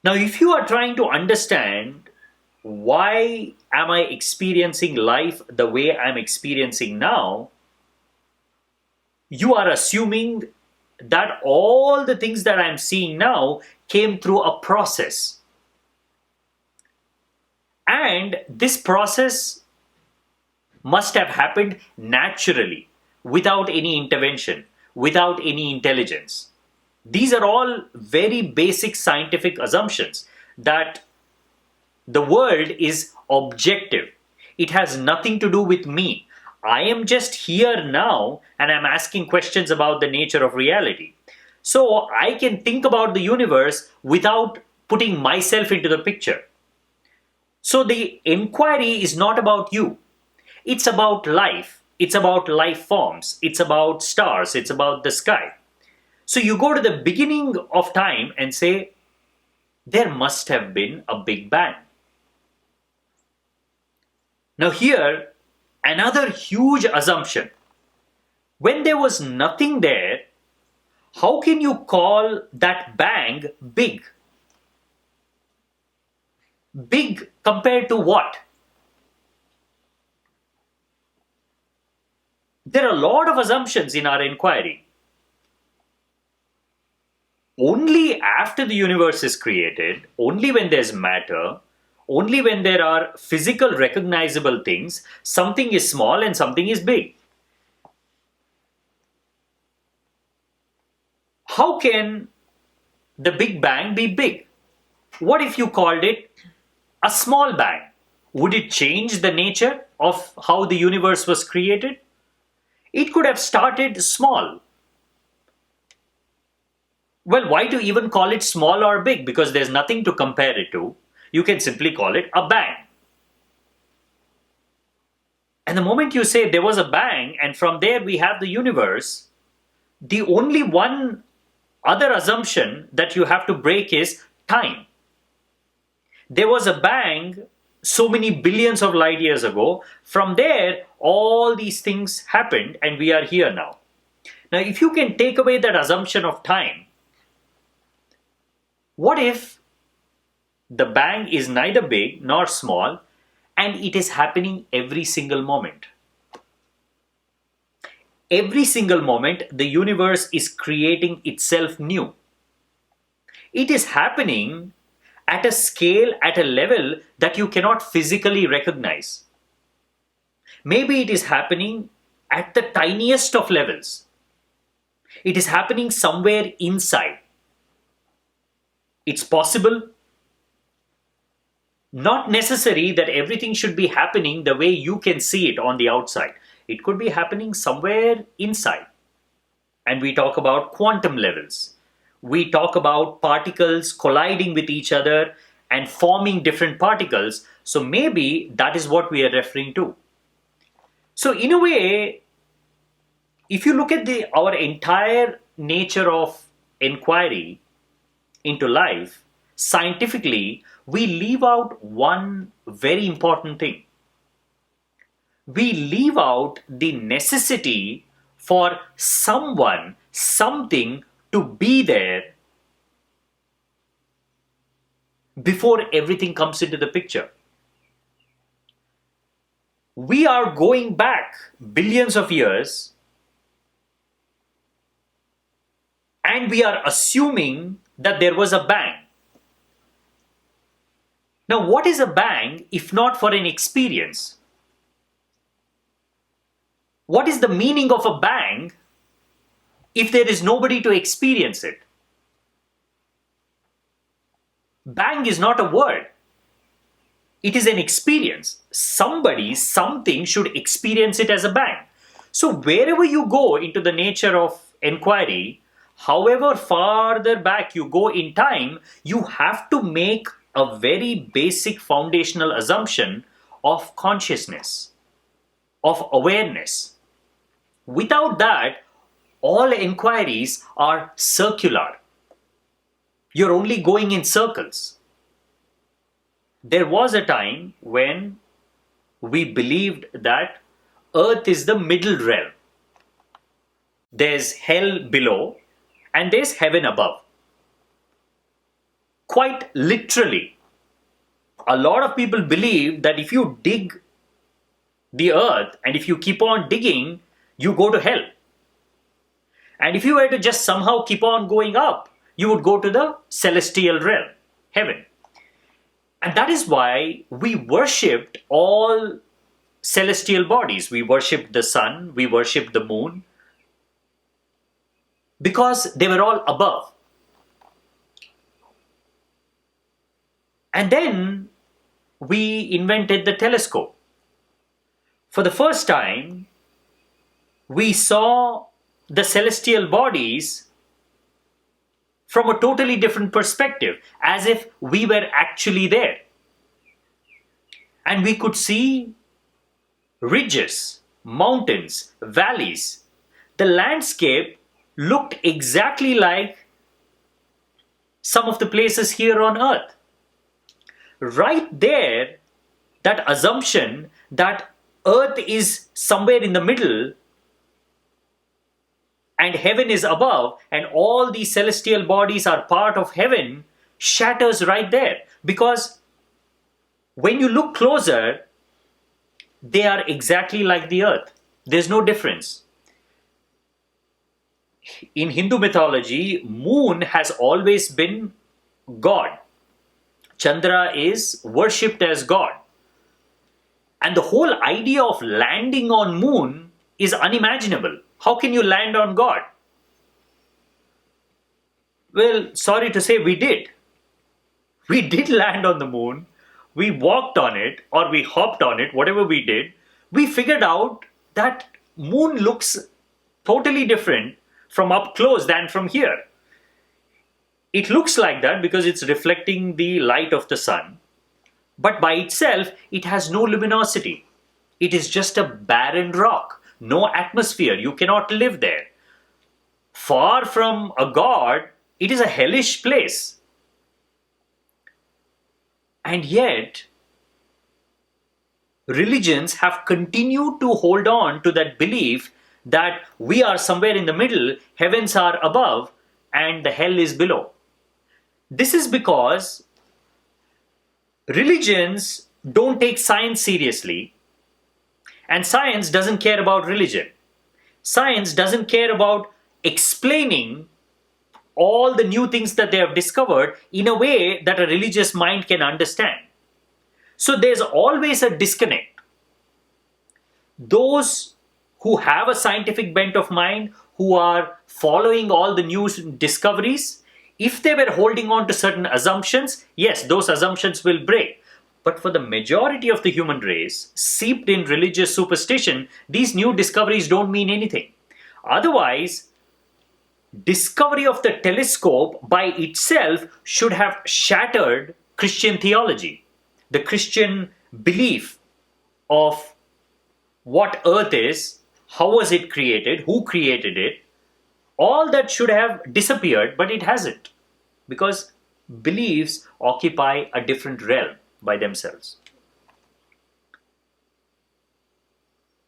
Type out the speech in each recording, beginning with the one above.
Now, if you are trying to understand why am I experiencing life the way I'm experiencing now, you are assuming that all the things that I'm seeing now came through a process. And this process must have happened naturally, without any intervention, without any intelligence. These are all very basic scientific assumptions that the world is objective. It has nothing to do with me. I am just here now and I'm asking questions about the nature of reality. So I can think about the universe without putting myself into the picture. So the inquiry is not about you. It's about life. It's about life forms. It's about stars. It's about the sky. So you go to the beginning of time and say, there must have been a big bang. Now, here, another huge assumption. When there was nothing there, how can you call that bang big? Big compared to what? There are a lot of assumptions in our inquiry. Only after the universe is created, only when there's matter, only when there are physical recognizable things, something is small and something is big. How can the Big Bang be big? What if you called it a small bang? Would it change the nature of how the universe was created? It could have started small. Well, why do you even call it small or big? Because there's nothing to compare it to. You can simply call it a bang. And the moment you say there was a bang and from there we have the universe, the only one other assumption that you have to break is time. There was a bang so many billions of light years ago. From there, all these things happened and we are here now. Now, if you can take away that assumption of time, what if the bang is neither big nor small and it is happening every single moment? Every single moment, the universe is creating itself new. It is happening at a scale, at a level that you cannot physically recognize. Maybe it is happening at the tiniest of levels. It is happening somewhere inside. It's possible. Not necessary that everything should be happening the way you can see it on the outside. It could be happening somewhere inside. And we talk about quantum levels. We talk about particles colliding with each other and forming different particles. So maybe that is what we are referring to. So in a way, if you look at our entire nature of inquiry into life, scientifically, we leave out one very important thing. We leave out the necessity for someone, something to be there before everything comes into the picture. We are going back billions of years and we are assuming that there was a bang. Now, what is a bang if not for an experience? What is the meaning of a bang if there is nobody to experience it? Bang is not a word. It is an experience. Somebody, something should experience it as a bang. So wherever you go into the nature of inquiry, however farther back you go in time, you have to make a very basic foundational assumption of consciousness, of awareness. Without that, all inquiries are circular. You're only going in circles. There was a time when we believed that Earth is the middle realm. There's hell below and there's heaven above. quite literally. A lot of people believe that if you dig the earth and if you keep on digging, you go to hell. And if you were to just somehow keep on going up, you would go to the celestial realm, heaven. And that is why we worshipped all celestial bodies. We worshipped the sun, we worshipped the moon, because they were all above. And then we invented the telescope. For the first time, we saw the celestial bodies from a totally different perspective, as if we were actually there. And we could see ridges, mountains, valleys. The landscape looked exactly like some of the places here on earth. Right there, that assumption that earth is somewhere in the middle and heaven is above and all these celestial bodies are part of heaven shatters right there. Because when you look closer, they are exactly like the earth. There's no difference. In Hindu mythology, moon has always been God. Chandra is worshipped as God. And the whole idea of landing on moon is unimaginable. How can you land on God? Well, sorry to say, we did. We did land on the moon. We walked on it or we hopped on it, whatever we did. We figured out that moon looks totally different from up close than from here. It looks like that because it's reflecting the light of the sun. But by itself, it has no luminosity. It is just a barren rock, no atmosphere. You cannot live there. Far from a god, it is a hellish place. And yet, religions have continued to hold on to that belief that we are somewhere in the middle, heavens are above, and the hell is below. This is because religions don't take science seriously, and science doesn't care about religion. Science doesn't care about explaining all the new things that they have discovered in a way that a religious mind can understand. So there's always a disconnect. Those who have a scientific bent of mind, who are following all the new discoveries, if they were holding on to certain assumptions, yes, those assumptions will break. But for the majority of the human race, seeped in religious superstition, these new discoveries don't mean anything. Otherwise, discovery of the telescope by itself should have shattered Christian theology, the Christian belief of what earth is, how was it created, who created it. All that should have disappeared, but it hasn't, because beliefs occupy a different realm by themselves.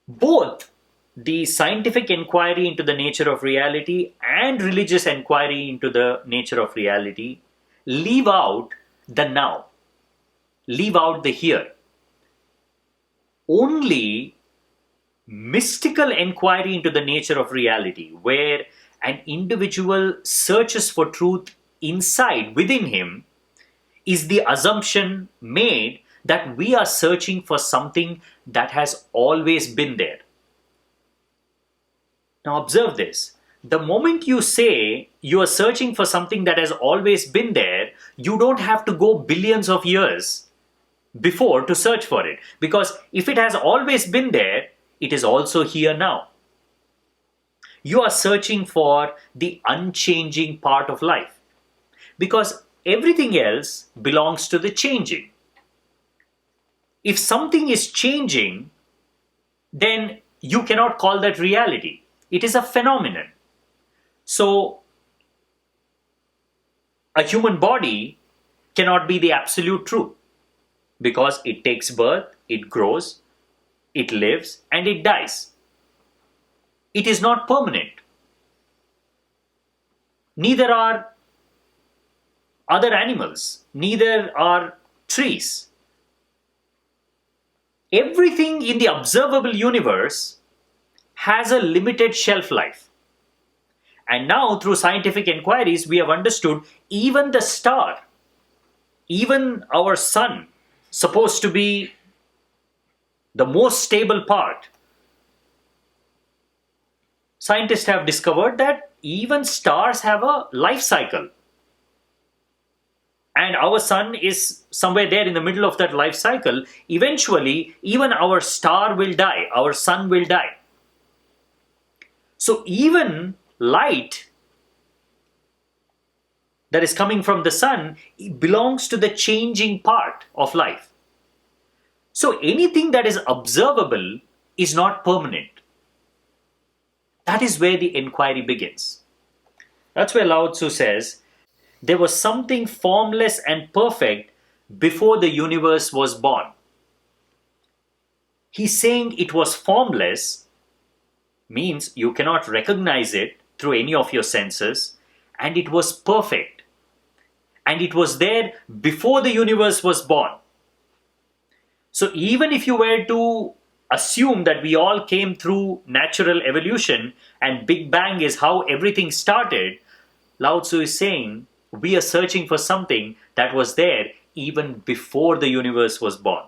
Both the scientific inquiry into the nature of reality and religious inquiry into the nature of reality leave out the now, leave out the here. Only mystical inquiry into the nature of reality, where an individual searches for truth inside, within him, is the assumption made that we are searching for something that has always been there. Now observe this. The moment you say you are searching for something that has always been there, you don't have to go billions of years before to search for it. Because if it has always been there, it is also here now. You are searching for the unchanging part of life. Because everything else belongs to the changing. If something is changing, then you cannot call that reality. It is a phenomenon. So, a human body cannot be the absolute truth, because it takes birth, it grows, it lives, and it dies. It is not permanent. Neither are other animals, neither are trees. Everything in the observable universe has a limited shelf life. And now, through scientific inquiries, we have understood even the star, even our sun, supposed to be the most stable part. Scientists have discovered that even stars have a life cycle. And our sun is somewhere there in the middle of that life cycle. Eventually, even our star will die, our sun will die. So, even light that is coming from the sun belongs to the changing part of life. So, anything that is observable is not permanent. That is where the inquiry begins. That's where Lao Tzu says, there was something formless and perfect before the universe was born. He's saying it was formless, means you cannot recognize it through any of your senses, and it was perfect. And it was there before the universe was born. So even if you were to assume that we all came through natural evolution and Big Bang is how everything started, Lao Tzu is saying we are searching for something that was there even before the universe was born.